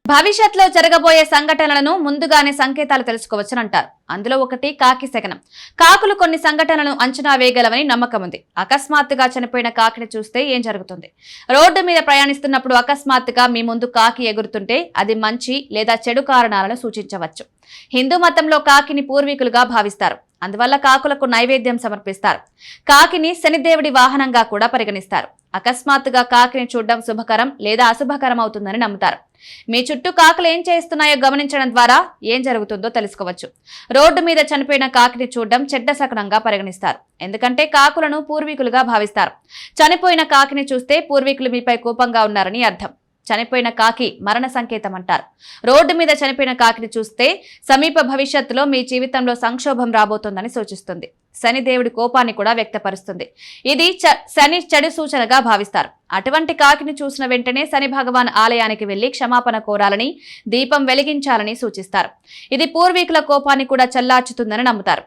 భవిష్యత్తులో జరగబోయే సంఘటనలను ముందుగానే సంకేతాలు తెలుసుకోవచ్చునంటారు. అందులో ఒకటి కాకి శకనం. కాకులు కొన్ని సంఘటనలను అంచనా వేయగలవని నమ్మకం ఉంది. అకస్మాత్తుగా చనిపోయిన కాకిని చూస్తే ఏం జరుగుతుంది? రోడ్డు మీద ప్రయాణిస్తున్నప్పుడు అకస్మాత్తుగా మీ ముందు కాకి ఎగురుతుంటే అది మంచి లేదా చెడు కారణాలను సూచించవచ్చు. హిందూ మతంలో కాకిని పూర్వీకులుగా భావిస్తారు. అందువల్ల కాకులకు నైవేద్యం సమర్పిస్తారు. కాకిని శనిదేవుడి వాహనంగా కూడా పరిగణిస్తారు. అకస్మాత్తుగా కాకిని చూడడం శుభకరం లేదా అశుభకరం అవుతుందని నమ్ముతారు. మీ చుట్టూ కాకులు ఏం చేస్తున్నాయో గమనించడం ద్వారా ఏం జరుగుతుందో తెలుసుకోవచ్చు. రోడ్డు మీద చనిపోయిన కాకిని చూడడం చెడ్డ శకునంగా పరిగణిస్తారు. ఎందుకంటే కాకులను పూర్వీకులుగా భావిస్తారు. చనిపోయిన కాకిని చూస్తే పూర్వీకులు మీపై కోపంగా ఉన్నారని అర్థం. చనిపోయిన కాకి మరణ సంకేతం అంటారు. రోడ్డు మీద చనిపోయిన కాకిని చూస్తే సమీప భవిష్యత్తులో మీ జీవితంలో సంక్షోభం రాబోతోందని సూచిస్తుంది. శని దేవుడి కోపాన్ని కూడా వ్యక్తపరుస్తుంది. ఇది శని చెడు సూచనగా భావిస్తారు. అటువంటి కాకిని చూసిన వెంటనే శని భగవాన్ ఆలయానికి వెళ్లి క్షమాపణ కోరాలని, దీపం వెలిగించాలని సూచిస్తారు. ఇది పూర్వీకుల కోపాన్ని కూడా చల్లార్చుతుందని నమ్ముతారు.